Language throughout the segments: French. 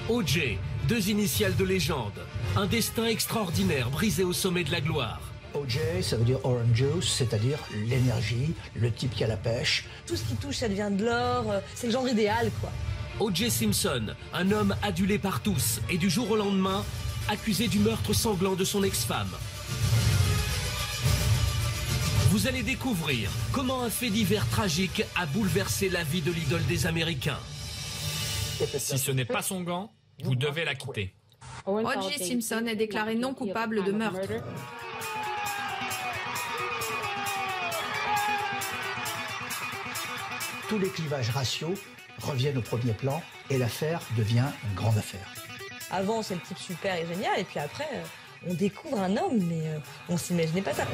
O.J., deux initiales de légende. Un destin extraordinaire brisé au sommet de la gloire. O.J., ça veut dire orange juice, c'est-à-dire l'énergie, le type qui a la pêche. Tout ce qui touche, ça devient de l'or. C'est le genre idéal, quoi. O.J. Simpson, un homme adulé par tous et du jour au lendemain, accusé du meurtre sanglant de son ex-femme. Vous allez découvrir comment un fait divers tragique a bouleversé la vie de l'idole des Américains. Si ce n'est pas son gant, vous devez la quitter. O.J. Simpson est déclaré non coupable de meurtre. Tous les clivages raciaux reviennent au premier plan et l'affaire devient une grande affaire. Avant, c'est le type super et génial, et puis après, on découvre un homme, mais on s'imaginait pas ça.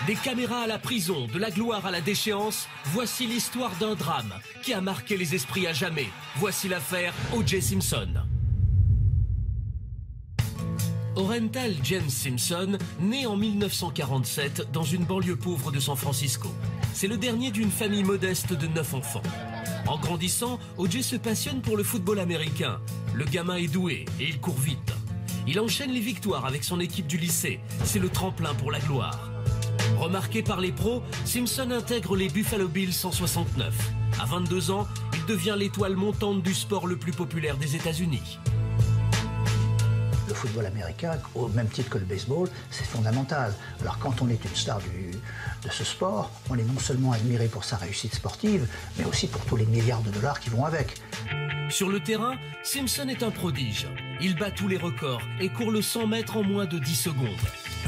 Des caméras à la prison, de la gloire à la déchéance, voici l'histoire d'un drame qui a marqué les esprits à jamais. Voici l'affaire O.J. Simpson. Orenthal James Simpson naît en 1947 dans une banlieue pauvre de San Francisco. C'est le dernier d'une famille modeste de 9 enfants. En grandissant, O.J. se passionne pour le football américain. Le gamin est doué et il court vite. Il enchaîne les victoires avec son équipe du lycée. C'est le tremplin pour la gloire. Remarqué par les pros, Simpson intègre les Buffalo Bills en 69. À 22 ans, il devient l'étoile montante du sport le plus populaire des États-Unis. Le football américain, au même titre que le baseball, c'est fondamental. Alors quand on est une star de ce sport, on est non seulement admiré pour sa réussite sportive, mais aussi pour tous les milliards de dollars qui vont avec. Sur le terrain, Simpson est un prodige. Il bat tous les records et court le 100 mètres en moins de 10 secondes.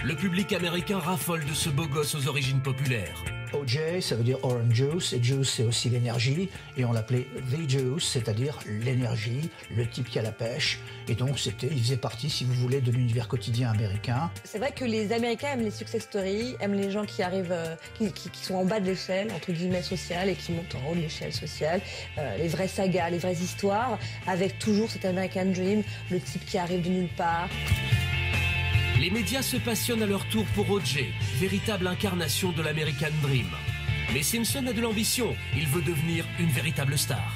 Le public américain raffole de ce beau gosse aux origines populaires. O.J., ça veut dire orange juice, et juice c'est aussi l'énergie, et on l'appelait the juice, c'est-à-dire l'énergie, le type qui a la pêche, et donc il faisait partie, si vous voulez, de l'univers quotidien américain. C'est vrai que les Américains aiment les success stories, aiment les gens qui arrivent, qui sont en bas de l'échelle, entre guillemets, sociale, et qui montent en haut de l'échelle sociale. Les vraies sagas, les vraies histoires, avec toujours cet American Dream, le type qui arrive de nulle part. Les médias se passionnent à leur tour pour O.J., véritable incarnation de l'American Dream. Mais Simpson a de l'ambition, il veut devenir une véritable star.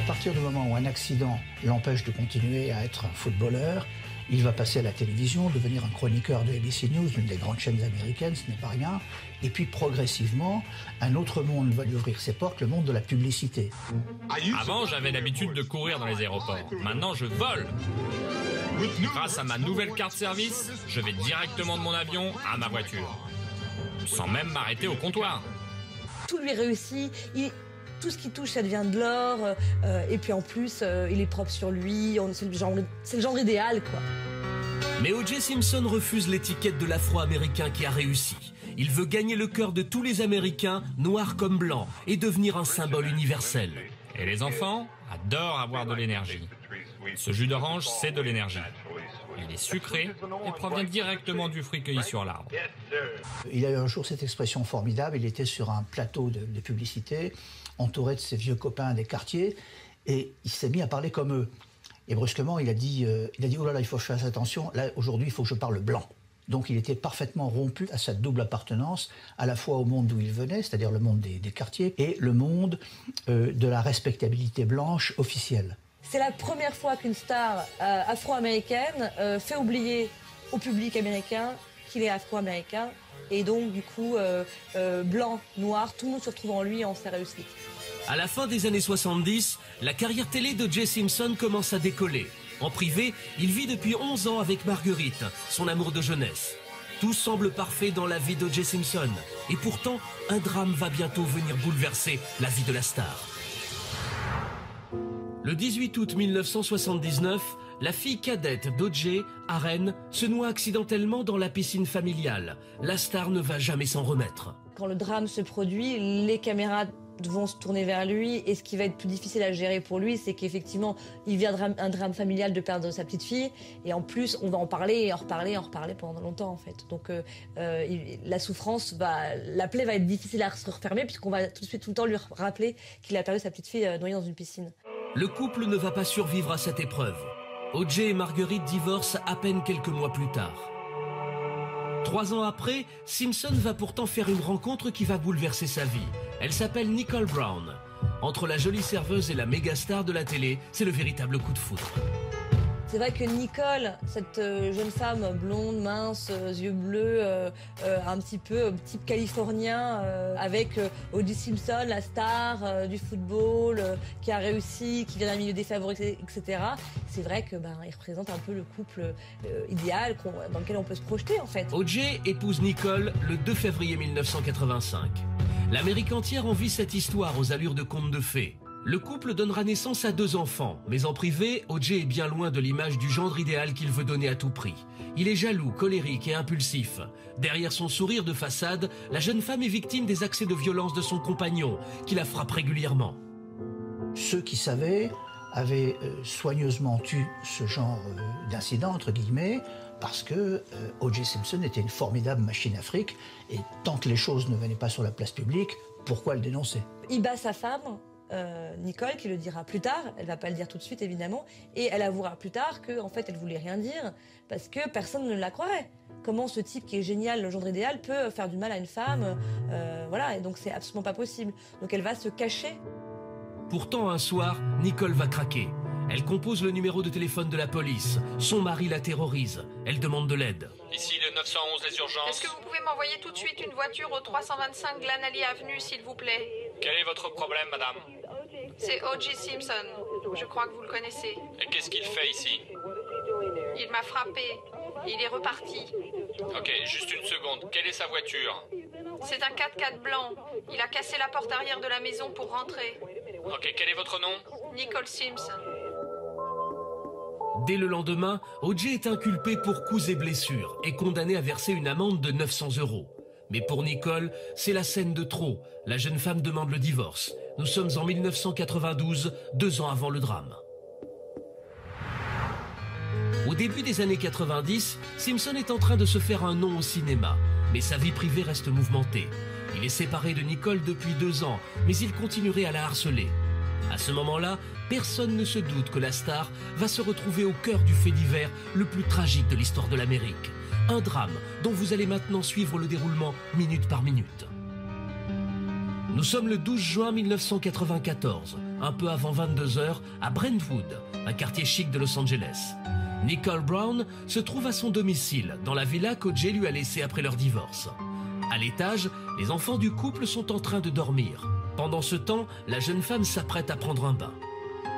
À partir du moment où un accident l'empêche de continuer à être un footballeur, il va passer à la télévision, devenir un chroniqueur de ABC News, une des grandes chaînes américaines, ce n'est pas rien. Et puis progressivement, un autre monde va lui ouvrir ses portes, le monde de la publicité. Avant, j'avais l'habitude de courir dans les aéroports. Maintenant, je vole. Grâce à ma nouvelle carte service, je vais directement de mon avion à ma voiture. Sans même m'arrêter au comptoir. Tout lui réussit, tout ce qui touche, ça devient de l'or, et puis en plus, il est propre sur lui, c'est le genre idéal, quoi. Mais O.J. Simpson refuse l'étiquette de l'Afro-Américain qui a réussi. Il veut gagner le cœur de tous les Américains, noirs comme blancs, et devenir un symbole universel. Et les enfants adorent avoir de l'énergie. Ce jus d'orange, c'est de l'énergie. Il est sucré et provient directement du fruit cueilli sur l'arbre. Il a eu un jour cette expression formidable, il était sur un plateau de publicité, entouré de ses vieux copains des quartiers, et il s'est mis à parler comme eux. Et brusquement, il a dit oh là là, il faut que je fasse attention, là, aujourd'hui, il faut que je parle blanc. Donc il était parfaitement rompu à sa double appartenance, à la fois au monde d'où il venait, c'est-à-dire le monde des quartiers, et le monde de la respectabilité blanche officielle. C'est la première fois qu'une star afro-américaine fait oublier au public américain qu'il est afro-américain. Et donc, du coup, blanc, noir, tout le monde se retrouve en lui et en sa réussite. À la fin des années 70, la carrière télé d'O.J. Simpson commence à décoller. En privé, il vit depuis 11 ans avec Marguerite, son amour de jeunesse. Tout semble parfait dans la vie d'O.J. Simpson. Et pourtant, un drame va bientôt venir bouleverser la vie de la star. Le 18 août 1979, la fille cadette d'O.J., Aren, se noie accidentellement dans la piscine familiale. La star ne va jamais s'en remettre. Quand le drame se produit, les caméras vont se tourner vers lui, et ce qui va être plus difficile à gérer pour lui, c'est qu'effectivement, il vient un drame familial de perdre sa petite fille, et en plus, on va en parler et en reparler pendant longtemps, en fait. Donc, la souffrance la plaie va être difficile à se refermer, puisqu'on va tout le temps lui rappeler qu'il a perdu sa petite fille noyée dans une piscine. Le couple ne va pas survivre à cette épreuve. O.J. et Marguerite divorcent à peine quelques mois plus tard. 3 ans après, Simpson va pourtant faire une rencontre qui va bouleverser sa vie. Elle s'appelle Nicole Brown. Entre la jolie serveuse et la méga star de la télé, c'est le véritable coup de foudre. C'est vrai que Nicole, cette jeune femme blonde, mince, yeux bleus, un petit peu type californien, avec O.J. Simpson, la star du football, qui a réussi, qui vient d'un milieu défavorisé, etc. C'est vrai que il représente un peu le couple idéal dans lequel on peut se projeter en fait. O.J. épouse Nicole le 2 février 1985. L'Amérique entière envie cette histoire aux allures de conte de fées. Le couple donnera naissance à 2 enfants, mais en privé, O.J. est bien loin de l'image du gendre idéal qu'il veut donner à tout prix. Il est jaloux, colérique et impulsif. Derrière son sourire de façade, la jeune femme est victime des accès de violence de son compagnon, qui la frappe régulièrement. Ceux qui savaient avaient soigneusement eu ce genre d'incident, entre guillemets, parce que O.J. Simpson était une formidable machine à fric, et tant que les choses ne venaient pas sur la place publique, pourquoi le dénoncer? Il bat sa femme, Nicole, qui le dira plus tard, elle va pas le dire tout de suite évidemment, et elle avouera plus tard qu'en fait elle voulait rien dire, parce que personne ne la croirait. Comment ce type qui est génial, le gendre idéal, peut faire du mal à une femme, voilà, et donc c'est absolument pas possible. Donc elle va se cacher. Pourtant, un soir, Nicole va craquer. Elle compose le numéro de téléphone de la police. Son mari la terrorise. Elle demande de l'aide. Ici le 911, les urgences. Est-ce que vous pouvez m'envoyer tout de suite une voiture au 325 Glenalley Avenue, s'il vous plaît? Quel est votre problème, madame? C'est O.J. Simpson. Je crois que vous le connaissez. Et qu'est-ce qu'il fait ici? Il m'a frappé. Il est reparti. Ok, juste une seconde. Quelle est sa voiture? C'est un 4x4 blanc. Il a cassé la porte arrière de la maison pour rentrer. Ok, quel est votre nom? Nicole Simpson. Dès le lendemain, O.J. est inculpé pour coups et blessures et condamné à verser une amende de 900 €. Mais pour Nicole, c'est la scène de trop. La jeune femme demande le divorce. Nous sommes en 1992, 2 ans avant le drame. Au début des années 90, Simpson est en train de se faire un nom au cinéma. Mais sa vie privée reste mouvementée. Il est séparé de Nicole depuis 2 ans, mais il continuerait à la harceler. À ce moment-là, personne ne se doute que la star va se retrouver au cœur du fait divers le plus tragique de l'histoire de l'Amérique. Un drame dont vous allez maintenant suivre le déroulement minute par minute. Nous sommes le 12 juin 1994, un peu avant 22 h, à Brentwood, un quartier chic de Los Angeles. Nicole Brown se trouve à son domicile, dans la villa qu'O.J. lui a laissée après leur divorce. À l'étage, les enfants du couple sont en train de dormir. Pendant ce temps, la jeune femme s'apprête à prendre un bain.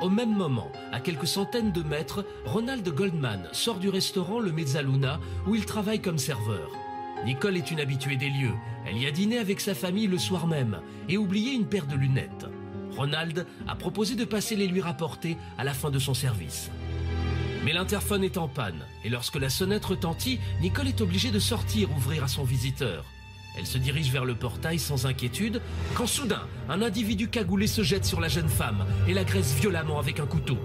Au même moment, à quelques centaines de mètres, Ronald Goldman sort du restaurant Le Mezzaluna où il travaille comme serveur. Nicole est une habituée des lieux. Elle y a dîné avec sa famille le soir même et oublié une paire de lunettes. Ronald a proposé de passer les lui rapporter à la fin de son service. Mais l'interphone est en panne et lorsque la sonnette retentit, Nicole est obligée de sortir ouvrir à son visiteur. Elle se dirige vers le portail sans inquiétude, quand soudain, un individu cagoulé se jette sur la jeune femme et l'agresse violemment avec un couteau.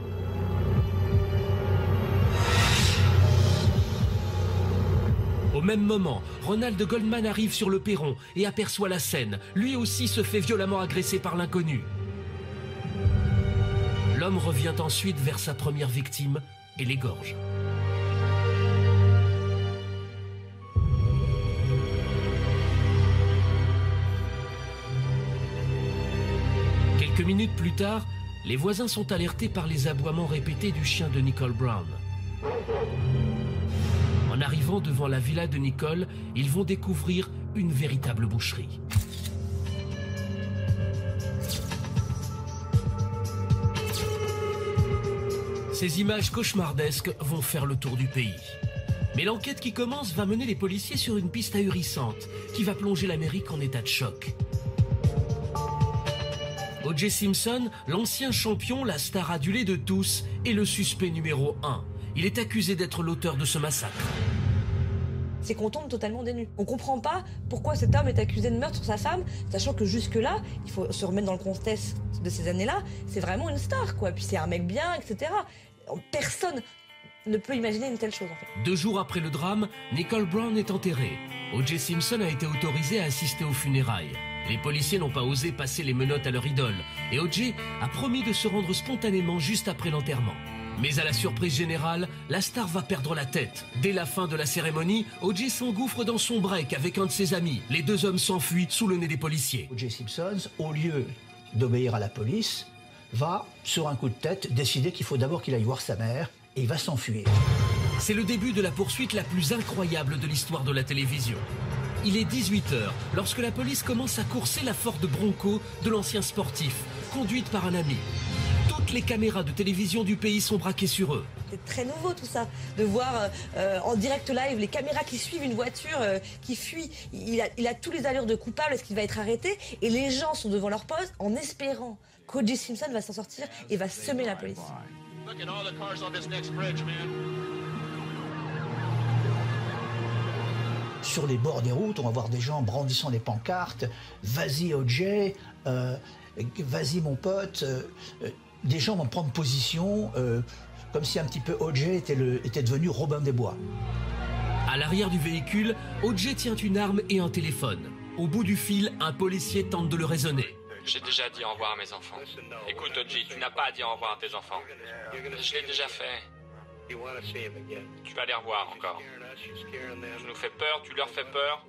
Au même moment, Ronald Goldman arrive sur le perron et aperçoit la scène. Lui aussi se fait violemment agresser par l'inconnu. L'homme revient ensuite vers sa première victime et l'égorge. Quelques minutes plus tard, les voisins sont alertés par les aboiements répétés du chien de Nicole Brown. En arrivant devant la villa de Nicole, ils vont découvrir une véritable boucherie. Ces images cauchemardesques vont faire le tour du pays. Mais l'enquête qui commence va mener les policiers sur une piste ahurissante qui va plonger l'Amérique en état de choc. O.J. Simpson, l'ancien champion, la star adulée de tous, est le suspect numéro 1. Il est accusé d'être l'auteur de ce massacre. C'est qu'on tombe totalement des nues. On comprend pas pourquoi cet homme est accusé de meurtre sur sa femme, sachant que jusque-là, il faut se remettre dans le contexte de ces années-là, c'est vraiment une star, quoi. Puis c'est un mec bien, etc. Personne ne peut imaginer une telle chose, en fait. 2 jours après le drame, Nicole Brown est enterrée. O.J. Simpson a été autorisé à assister aux funérailles. Les policiers n'ont pas osé passer les menottes à leur idole, et O.J. a promis de se rendre spontanément juste après l'enterrement. Mais à la surprise générale, la star va perdre la tête. Dès la fin de la cérémonie, O.J. s'engouffre dans son break avec un de ses amis. Les 2 hommes s'enfuient sous le nez des policiers. O.J. Simpson, au lieu d'obéir à la police, va, sur un coup de tête, décider qu'il faut d'abord qu'il aille voir sa mère et il va s'enfuir. C'est le début de la poursuite la plus incroyable de l'histoire de la télévision. Il est 18h lorsque la police commence à courser la Ford Bronco de l'ancien sportif, conduite par un ami. Toutes les caméras de télévision du pays sont braquées sur eux. C'est très nouveau tout ça, de voir en direct live les caméras qui suivent une voiture qui fuit. Il a tous les allures de coupable, est-ce qu'il va être arrêté? Et les gens sont devant leur poste en espérant qu'O.J. Simpson va s'en sortir et va semer la police. Sur les bords des routes, on va voir des gens brandissant des pancartes. « Vas-y O.J. Vas-y mon pote ». Des gens vont prendre position comme si un petit peu O.J. était devenu Robin des Bois. À l'arrière du véhicule, O.J. tient une arme et un téléphone. Au bout du fil, un policier tente de le raisonner. J'ai déjà dit au revoir à mes enfants. Écoute, O.J., tu n'as pas à dire au revoir à tes enfants. Je l'ai déjà fait. Tu vas les revoir encore. Tu nous fais peur, tu leur fais peur.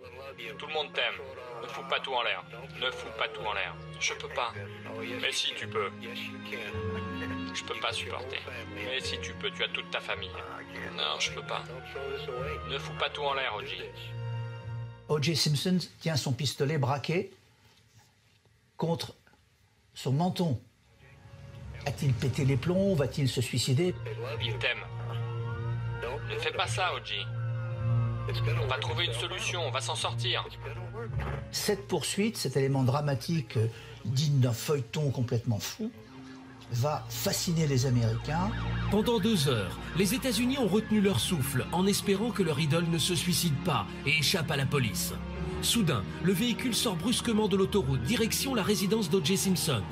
Tout le monde t'aime. Ne fous pas tout en l'air. Ne fous pas tout en l'air. Je peux pas. Mais si tu peux. Je peux pas supporter. Mais si tu peux, tu as toute ta famille. Non, je peux pas. Ne fous pas tout en l'air, O.J. O.J. Simpson tient son pistolet braqué contre son menton. A-t-il pété les plombs? Va-t-il se suicider? Il t'aime. Ne fais pas ça, O.J. On va trouver une solution, on va s'en sortir. Cette poursuite, cet élément dramatique digne d'un feuilleton complètement fou, va fasciner les Américains. Pendant 2 heures, les États-Unis ont retenu leur souffle en espérant que leur idole ne se suicide pas et échappe à la police. Soudain, le véhicule sort brusquement de l'autoroute, direction la résidence d'O.J. Simpson.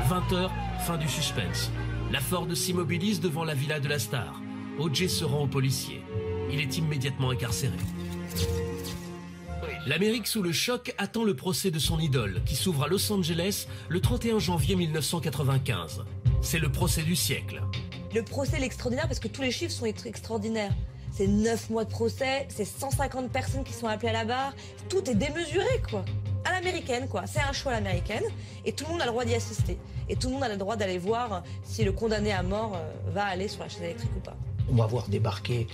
20h, fin du suspense. La Ford s'immobilise devant la villa de la star. O.J. se rend au policier. Il est immédiatement incarcéré. L'Amérique sous le choc attend le procès de son idole, qui s'ouvre à Los Angeles le 31 janvier 1995. C'est le procès du siècle. Le procès est extraordinaire parce que tous les chiffres sont extraordinaires. C'est 9 mois de procès, c'est 150 personnes qui sont appelées à la barre. Tout est démesuré, quoi. À l'américaine, quoi. C'est un show à l'américaine et tout le monde a le droit d'y assister. Et tout le monde a le droit d'aller voir si le condamné à mort va aller sur la chaise électrique ou pas. On va voir débarquer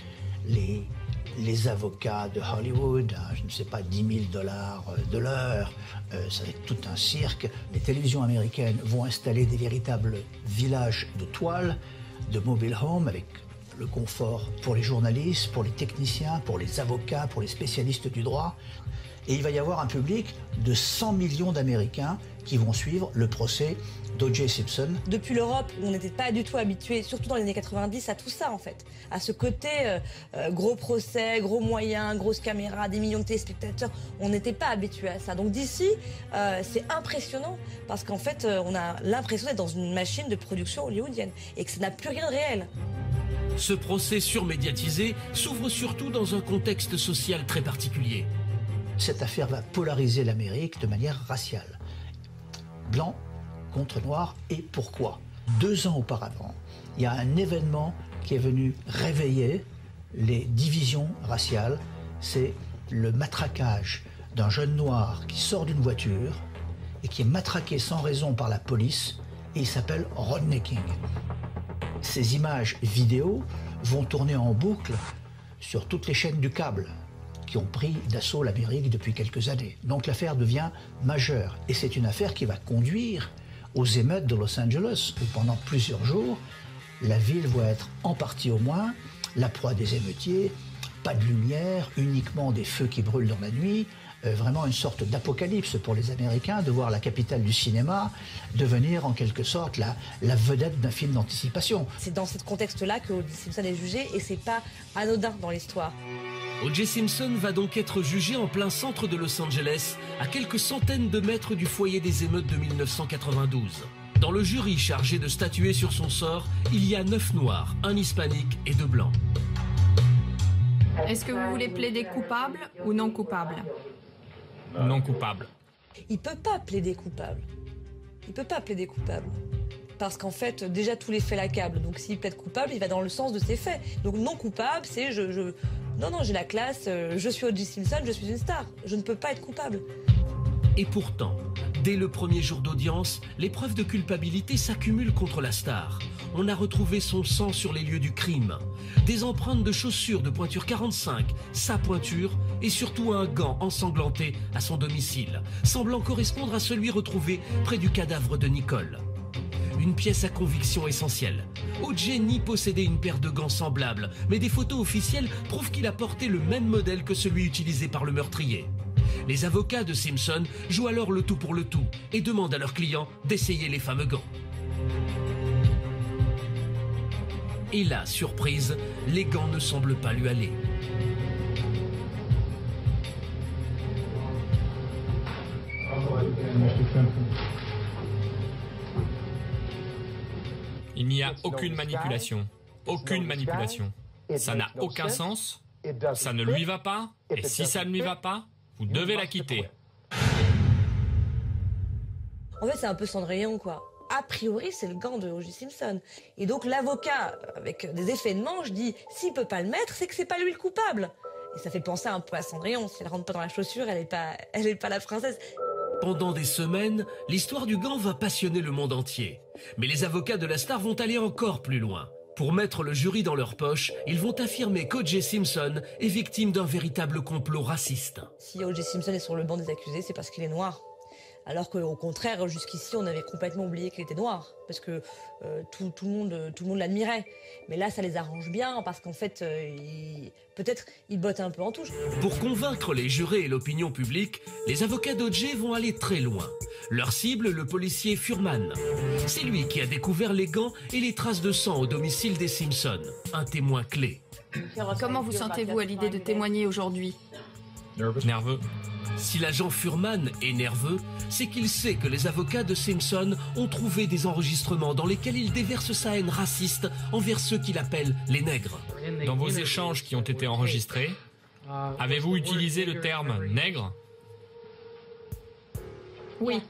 les avocats de Hollywood, je ne sais pas, $10 000 de l'heure, ça va être tout un cirque. Les télévisions américaines vont installer des véritables villages de toile, de mobile home, avec le confort pour les journalistes, pour les techniciens, pour les avocats, pour les spécialistes du droit. Et il va y avoir un public de 100 millions d'Américains qui vont suivre le procès d'O.J. Simpson. Depuis l'Europe, on n'était pas du tout habitué, surtout dans les années 90, à tout ça en fait. À ce côté gros procès, gros moyens, grosses caméras, des millions de téléspectateurs, on n'était pas habitué à ça. Donc d'ici, c'est impressionnant parce qu'en fait, on a l'impression d'être dans une machine de production hollywoodienne et que ça n'a plus rien de réel. Ce procès surmédiatisé s'ouvre surtout dans un contexte social très particulier. Cette affaire va polariser l'Amérique de manière raciale. Blanc contre noir, et pourquoi? 2 ans auparavant, il y a un événement qui est venu réveiller les divisions raciales. C'est le matraquage d'un jeune noir qui sort d'une voiture et qui est matraqué sans raison par la police, et il s'appelle Rodney King. Ces images vidéo vont tourner en boucle sur toutes les chaînes du câble qui ont pris d'assaut l'Amérique depuis quelques années. Donc l'affaire devient majeure. Et c'est une affaire qui va conduire aux émeutes de Los Angeles, où pendant plusieurs jours, la ville va être, en partie au moins, la proie des émeutiers, pas de lumière, uniquement des feux qui brûlent dans la nuit, vraiment une sorte d'apocalypse pour les Américains de voir la capitale du cinéma devenir en quelque sorte la vedette d'un film d'anticipation. C'est dans ce contexte-là que O.J. Simpson est jugé et c'est pas anodin dans l'histoire. O.J. Simpson va donc être jugé en plein centre de Los Angeles, à quelques centaines de mètres du foyer des émeutes de 1992. Dans le jury chargé de statuer sur son sort, il y a 9 noirs, 1 hispanique et 2 blancs. Est-ce que vous voulez plaider coupable ou non coupable? Non coupable. Il peut pas plaider coupable. Il peut pas plaider coupable. Parce qu'en fait, déjà, tous les faits l'accablent. Donc s'il plaide coupable, il va dans le sens de ses faits. Donc non coupable, c'est non, j'ai la classe, je suis O.J. Simpson, je suis une star. Je ne peux pas être coupable. Et pourtant, Dès le premier jour d'audience, les preuves de culpabilité s'accumulent contre la star. On a retrouvé son sang sur les lieux du crime, des empreintes de chaussures de pointure 45, sa pointure et surtout un gant ensanglanté à son domicile, semblant correspondre à celui retrouvé près du cadavre de Nicole. Une pièce à conviction essentielle. O.J. nie possédait une paire de gants semblables, mais des photos officielles prouvent qu'il a porté le même modèle que celui utilisé par le meurtrier. Les avocats de Simpson jouent alors le tout pour le tout et demandent à leurs clients d'essayer les fameux gants. Et là, surprise, les gants ne semblent pas lui aller. Il n'y a aucune manipulation. Aucune manipulation. Ça n'a aucun sens. Ça ne lui va pas. Et si ça ne lui va pas, vous devez la quitter. En fait, c'est un peu Cendrillon, quoi. A priori, c'est le gant de O.J. Simpson. Et donc, l'avocat, avec des effets de manche, dit « s'il peut pas le mettre, c'est que c'est pas lui le coupable ». Et ça fait penser un peu à Cendrillon. Si elle rentre pas dans la chaussure, elle est pas la princesse. Pendant des semaines, l'histoire du gant va passionner le monde entier. Mais les avocats de la star vont aller encore plus loin. Pour mettre le jury dans leur poche, ils vont affirmer qu'O.J. Simpson est victime d'un véritable complot raciste. Si O.J. Simpson est sur le banc des accusés, c'est parce qu'il est noir. Alors qu'au contraire, jusqu'ici, on avait complètement oublié qu'il était noir, parce que tout le monde l'admirait. Mais là, ça les arrange bien, parce qu'en fait, peut-être ils bottent un peu en touche. Pour convaincre les jurés et l'opinion publique, les avocats d'O.J. vont aller très loin. Leur cible, le policier Fuhrman. C'est lui qui a découvert les gants et les traces de sang au domicile des Simpson, un témoin clé. Comment vous sentez-vous à l'idée de témoigner aujourd'hui? Nerveux. Si l'agent Fuhrman est nerveux, c'est qu'il sait que les avocats de Simpson ont trouvé des enregistrements dans lesquels il déverse sa haine raciste envers ceux qu'il appelle les nègres. Dans vos échanges qui ont été enregistrés, avez-vous utilisé le terme « nègre » ? Oui.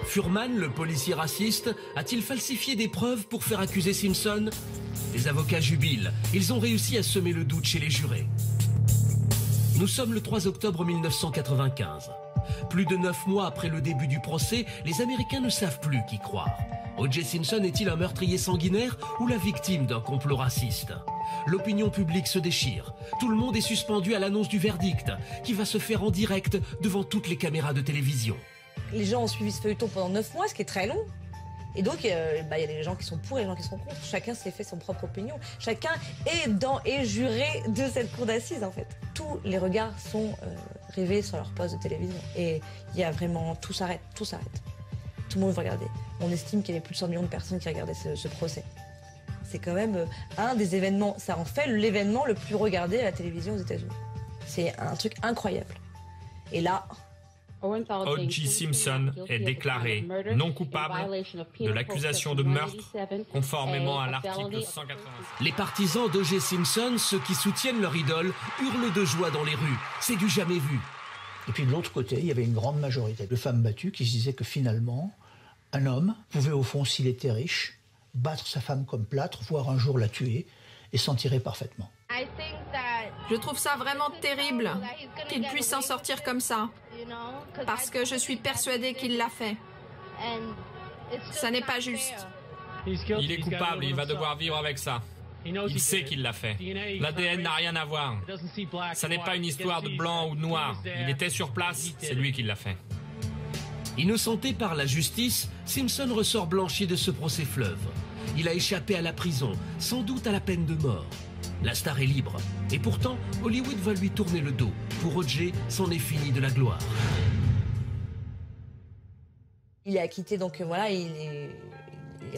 Fuhrman, le policier raciste, a-t-il falsifié des preuves pour faire accuser Simpson? Les avocats jubilent. Ils ont réussi à semer le doute chez les jurés. Nous sommes le 3 octobre 1995. Plus de 9 mois après le début du procès, les Américains ne savent plus qui croire. O.J. Simpson est-il un meurtrier sanguinaire ou la victime d'un complot raciste? L'opinion publique se déchire. Tout le monde est suspendu à l'annonce du verdict, qui va se faire en direct devant toutes les caméras de télévision. Les gens ont suivi ce feuilleton pendant 9 mois, ce qui est très long. Et donc, il y a des gens qui sont pour et des gens qui sont contre. Chacun s'est fait son propre opinion. Chacun est juré de cette cour d'assises, en fait. Tous les regards sont rivés sur leur poste de télévision. Et il y a vraiment... Tout s'arrête, tout s'arrête. Tout le monde va regarder. On estime qu'il y avait plus de 100 millions de personnes qui regardaient ce procès. C'est quand même un des événements... Ça en fait l'événement le plus regardé à la télévision aux États-Unis. C'est un truc incroyable. Et là... O.J. Simpson est déclaré non coupable de l'accusation de meurtre conformément à l'article 186. Les partisans d'O.J. Simpson, ceux qui soutiennent leur idole, hurlent de joie dans les rues. C'est du jamais vu. Et puis de l'autre côté, il y avait une grande majorité de femmes battues qui se disaient que finalement, un homme pouvait au fond, s'il était riche, battre sa femme comme plâtre, voire un jour la tuer, et s'en tirer parfaitement. Je trouve ça vraiment terrible qu'il puisse s'en sortir comme ça, parce que je suis persuadée qu'il l'a fait. Ça n'est pas juste. Il est coupable, il va devoir vivre avec ça. Il sait qu'il l'a fait. L'ADN n'a rien à voir. Ça n'est pas une histoire de blanc ou de noir. Il était sur place, c'est lui qui l'a fait. Innocenté par la justice, Simpson ressort blanchi de ce procès fleuve. Il a échappé à la prison, sans doute à la peine de mort. La star est libre. Et pourtant, Hollywood va lui tourner le dos. Pour O.J., c'en est fini de la gloire. Il est acquitté, donc voilà, il est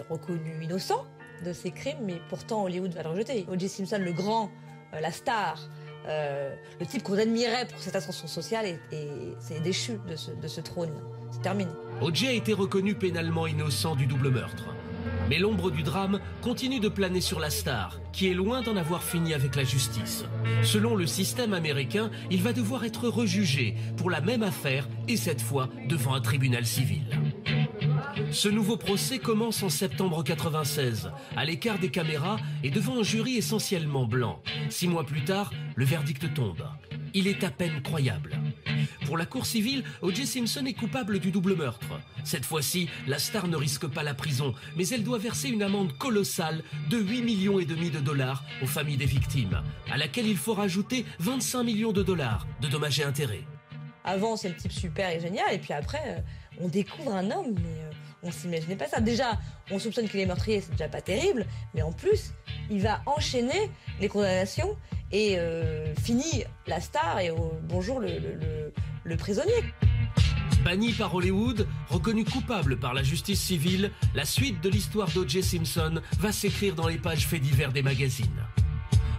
reconnu innocent de ses crimes, mais pourtant Hollywood va le rejeter. O.J. Simpson, le grand, la star, le type qu'on admirait pour cette ascension sociale, et c'est déchu de ce trône. C'est terminé. O.J. a été reconnu pénalement innocent du double meurtre. Mais l'ombre du drame continue de planer sur la star, qui est loin d'en avoir fini avec la justice. Selon le système américain, il va devoir être rejugé pour la même affaire, et cette fois devant un tribunal civil. Ce nouveau procès commence en septembre 1996, à l'écart des caméras et devant un jury essentiellement blanc. 6 mois plus tard, le verdict tombe. Il est à peine croyable. Pour la cour civile, O.J. Simpson est coupable du double meurtre. Cette fois-ci, la star ne risque pas la prison, mais elle doit verser une amende colossale de 8,5 millions de dollars aux familles des victimes, à laquelle il faut rajouter 25 millions de dollars de dommages et intérêts. Avant, c'est le type super et génial, et puis après, on découvre un homme, mais on s'imaginait pas ça. Déjà, on soupçonne qu'il est meurtrier, c'est déjà pas terrible, mais en plus, il va enchaîner les condamnations et finit la star et bonjour le prisonnier. Banni par Hollywood, reconnu coupable par la justice civile, la suite de l'histoire d'O.J. Simpson va s'écrire dans les pages faits divers des magazines.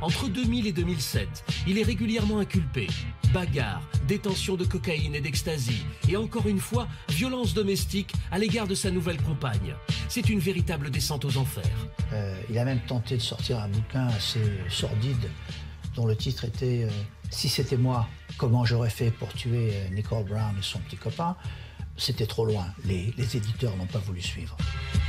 Entre 2000 et 2007, il est régulièrement inculpé. Bagarre, détention de cocaïne et d'ecstasy, et encore une fois, violence domestique à l'égard de sa nouvelle compagne. C'est une véritable descente aux enfers. Il a même tenté de sortir un bouquin assez sordide, dont le titre était « Si c'était moi, comment j'aurais fait pour tuer Nicole Brown et son petit copain ?» C'était trop loin, les éditeurs n'ont pas voulu suivre.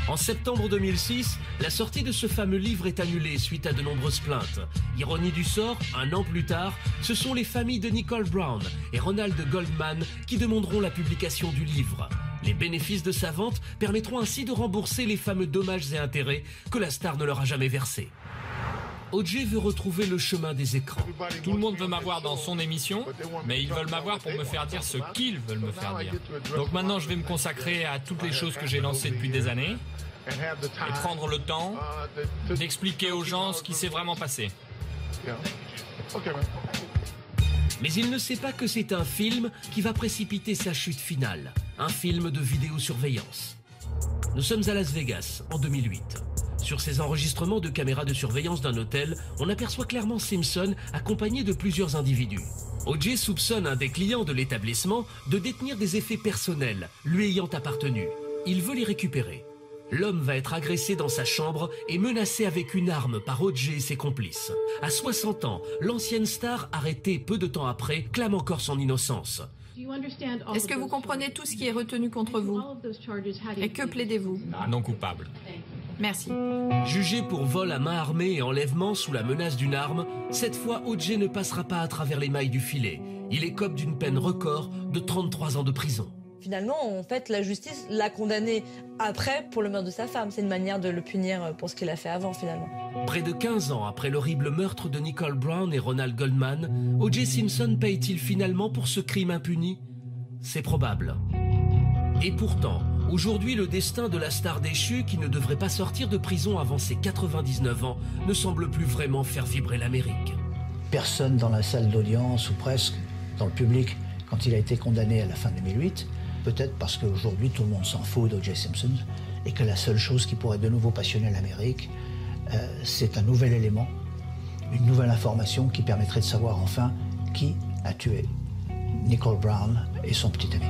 En septembre 2006, la sortie de ce fameux livre est annulée suite à de nombreuses plaintes. Ironie du sort, un an plus tard, ce sont les familles de Nicole Brown et Ronald Goldman qui demanderont la publication du livre. Les bénéfices de sa vente permettront ainsi de rembourser les fameux dommages et intérêts que la star ne leur a jamais versés. O.J. veut retrouver le chemin des écrans. Tout le monde veut m'avoir dans son émission, mais ils veulent m'avoir pour me faire dire ce qu'ils veulent me faire dire. Donc maintenant, je vais me consacrer à toutes les choses que j'ai lancées depuis des années et prendre le temps d'expliquer aux gens ce qui s'est vraiment passé. Mais il ne sait pas que c'est un film qui va précipiter sa chute finale. Un film de vidéosurveillance. Nous sommes à Las Vegas, en 2008. Sur ces enregistrements de caméras de surveillance d'un hôtel, on aperçoit clairement Simpson accompagné de plusieurs individus. O.J. soupçonne un des clients de l'établissement de détenir des effets personnels, lui ayant appartenu. Il veut les récupérer. L'homme va être agressé dans sa chambre et menacé avec une arme par O.J. et ses complices. À 60 ans, l'ancienne star, arrêtée peu de temps après, clame encore son innocence. Est-ce que vous comprenez tout ce qui est retenu contre vous? Et que plaidez-vous? Non coupable. Merci. Jugé pour vol à main armée et enlèvement sous la menace d'une arme, cette fois O.J. ne passera pas à travers les mailles du filet. Il écope d'une peine record de 33 ans de prison. Finalement, en fait, la justice l'a condamné après pour le meurtre de sa femme. C'est une manière de le punir pour ce qu'il a fait avant, finalement. Près de 15 ans après l'horrible meurtre de Nicole Brown et Ronald Goldman, O.J. Simpson paye-t-il finalement pour ce crime impuni? C'est probable. Et pourtant, aujourd'hui, le destin de la star déchue, qui ne devrait pas sortir de prison avant ses 99 ans, ne semble plus vraiment faire vibrer l'Amérique. Personne dans la salle d'audience, ou presque, dans le public, quand il a été condamné à la fin 2008, peut-être parce qu'aujourd'hui tout le monde s'en fout d'O.J. Simpson et que la seule chose qui pourrait de nouveau passionner l'Amérique, c'est un nouvel élément, une nouvelle information qui permettrait de savoir enfin qui a tué Nicole Brown et son petit ami.